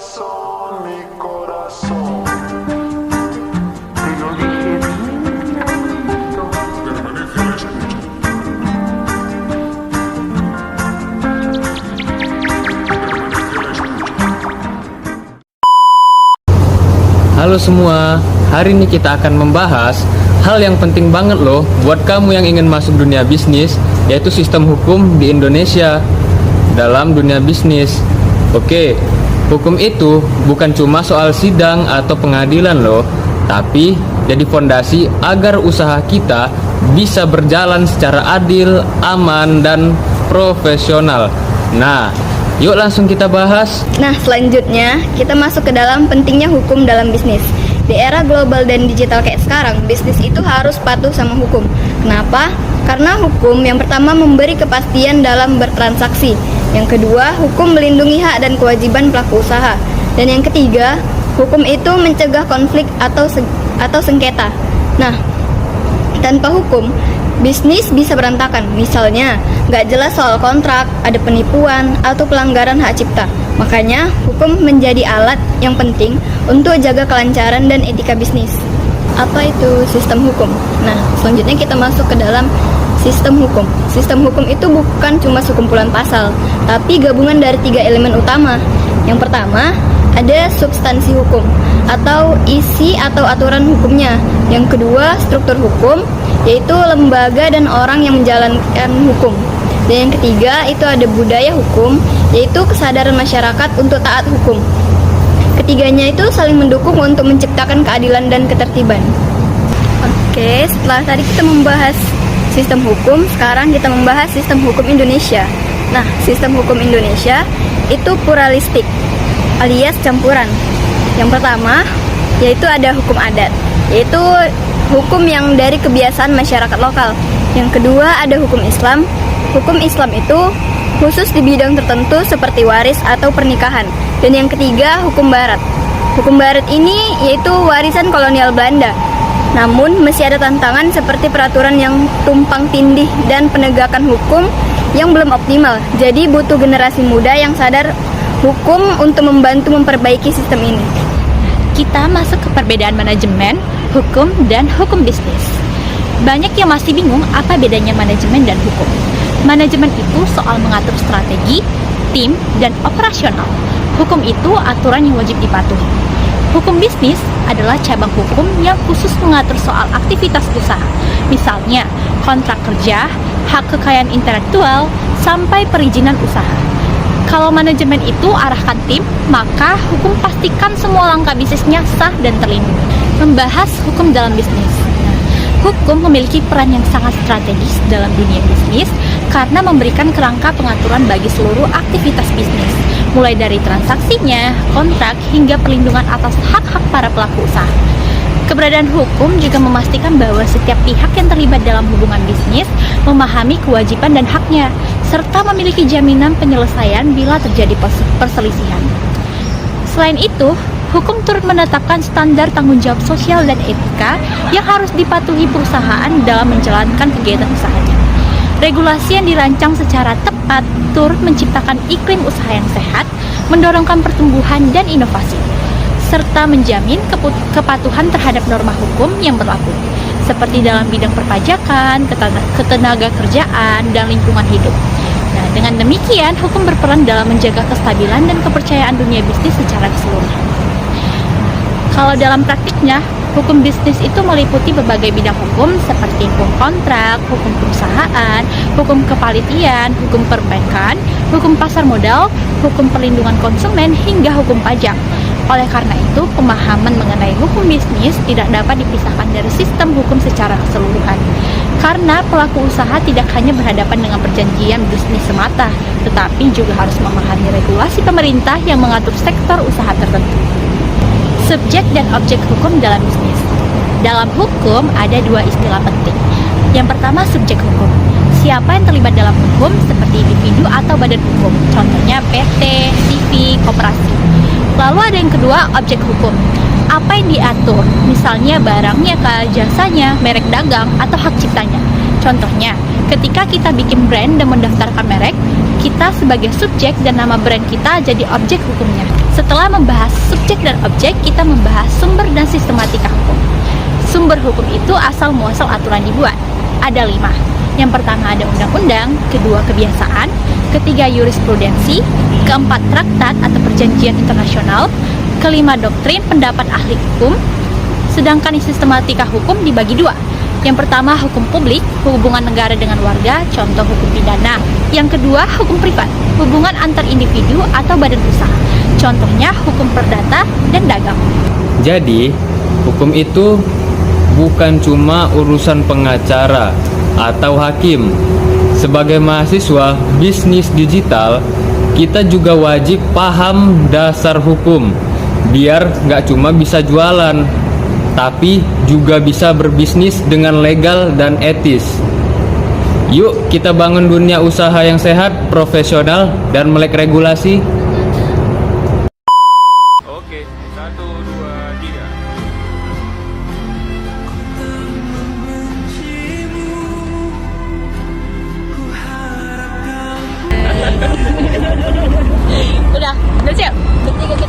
corazón, mi corazón. Te lo dije bien clarito. Permanece a la escucha. Halo semua, hari ini kita akan membahas hal yang penting banget loh buat kamu yang ingin masuk dunia bisnis, yaitu sistem hukum di Indonesia dalam dunia bisnis. Oke, hukum itu bukan cuma soal sidang atau pengadilan loh, tapi jadi fondasi agar usaha kita bisa berjalan secara adil, aman, dan profesional. Nah, yuk langsung kita bahas. Nah, selanjutnya kita masuk ke dalam pentingnya hukum dalam bisnis. Di era global dan digital kayak sekarang, bisnis itu harus patuh sama hukum. Kenapa? Karena hukum yang pertama memberi kepastian dalam bertransaksi. Yang kedua, hukum melindungi hak dan kewajiban pelaku usaha. Dan yang ketiga, hukum itu mencegah konflik atau sengketa. Nah, tanpa hukum, bisnis bisa berantakan. Misalnya, nggak jelas soal kontrak, ada penipuan, atau pelanggaran hak cipta. Makanya, hukum menjadi alat yang penting untuk jaga kelancaran dan etika bisnis. Apa itu sistem hukum? Nah, selanjutnya kita masuk ke dalam sistem hukum. Sistem hukum itu bukan cuma sekumpulan pasal, tapi gabungan dari 3 elemen utama. Yang pertama, ada substansi hukum, atau isi atau aturan hukumnya. Yang kedua, struktur hukum, yaitu lembaga dan orang yang menjalankan hukum. Dan yang ketiga, itu ada budaya hukum, yaitu kesadaran masyarakat untuk taat hukum. Ketiganya itu saling mendukung untuk menciptakan keadilan dan ketertiban. Oke, setelah tadi kita membahas sistem hukum, sekarang kita membahas sistem hukum Indonesia. Nah, sistem hukum Indonesia itu pluralistik, alias campuran. Yang pertama, yaitu ada hukum adat, yaitu hukum yang dari kebiasaan masyarakat lokal. Yang kedua, ada hukum Islam. Hukum Islam itu khusus di bidang tertentu seperti waris atau pernikahan. Dan yang ketiga, hukum barat. Hukum barat ini yaitu warisan kolonial Belanda. Namun masih ada tantangan seperti peraturan yang tumpang tindih dan penegakan hukum yang belum optimal. Jadi butuh generasi muda yang sadar hukum untuk membantu memperbaiki sistem ini. Kita masuk ke perbedaan manajemen, hukum, dan hukum bisnis. Banyak yang masih bingung apa bedanya manajemen dan hukum. Manajemen itu soal mengatur strategi, tim, dan operasional. Hukum itu aturan yang wajib dipatuhi. Hukum bisnis adalah cabang hukum yang khusus mengatur soal aktivitas usaha. Misalnya, kontrak kerja, hak kekayaan intelektual, sampai perizinan usaha. Kalau manajemen itu arahkan tim, maka hukum pastikan semua langkah bisnisnya sah dan terlindungi. Membahas hukum dalam bisnis. Hukum memiliki peran yang sangat strategis dalam dunia bisnis karena memberikan kerangka pengaturan bagi seluruh aktivitas bisnis, mulai dari transaksinya, kontrak, hingga perlindungan atas hak-hak para pelaku usaha. Keberadaan hukum juga memastikan bahwa setiap pihak yang terlibat dalam hubungan bisnis memahami kewajiban dan haknya, serta memiliki jaminan penyelesaian bila terjadi perselisihan. Selain itu, hukum turut menetapkan standar tanggung jawab sosial dan etika yang harus dipatuhi perusahaan dalam menjalankan kegiatan usahanya. Regulasi yang dirancang secara tepat turut menciptakan iklim usaha yang sehat, mendorongkan pertumbuhan dan inovasi, serta menjamin kepatuhan terhadap norma hukum yang berlaku, seperti dalam bidang perpajakan, ketenaga kerjaan, dan lingkungan hidup. Nah, dengan demikian, hukum berperan dalam menjaga kestabilan dan kepercayaan dunia bisnis secara keseluruhan. Kalau dalam praktiknya, hukum bisnis itu meliputi berbagai bidang hukum seperti hukum kontrak, hukum perusahaan, hukum kepanitiaan, hukum perbankan, hukum pasar modal, hukum perlindungan konsumen, hingga hukum pajak. Oleh karena itu, pemahaman mengenai hukum bisnis tidak dapat dipisahkan dari sistem hukum secara keseluruhan. Karena pelaku usaha tidak hanya berhadapan dengan perjanjian bisnis semata, tetapi juga harus memahami regulasi pemerintah yang mengatur sektor usaha tertentu. Subjek dan objek hukum dalam bisnis. Dalam hukum ada 2 istilah penting. Yang pertama, subjek hukum. Siapa yang terlibat dalam hukum seperti individu atau badan hukum, contohnya PT, TV, koperasi. Lalu ada yang kedua, objek hukum. Apa yang diatur, misalnya barangnya, jasanya, merek dagang, atau hak ciptanya. Contohnya, ketika kita bikin brand dan mendaftarkan merek, kita sebagai subjek dan nama brand kita jadi objek hukumnya. Setelah membahas subjek dan objek, kita membahas sumber dan sistematika hukum. Sumber hukum itu asal muasal aturan dibuat. Ada 5. Yang pertama ada undang-undang, kedua kebiasaan, ketiga jurisprudensi, keempat traktat atau perjanjian internasional, kelima doktrin pendapat ahli hukum. Sedangkan sistematika hukum dibagi 2. Yang pertama hukum publik, hubungan negara dengan warga, contoh hukum pidana. Yang kedua hukum privat, hubungan antar individu atau badan usaha, contohnya hukum perdata dan dagang. Jadi, hukum itu bukan cuma urusan pengacara atau hakim. Sebagai mahasiswa bisnis digital, kita juga wajib paham dasar hukum, biar nggak cuma bisa jualan, tapi juga bisa berbisnis dengan legal dan etis. Yuk kita bangun dunia usaha yang sehat, profesional, dan melek regulasi. Oke, 1, 2, 3. Udah siap? 3,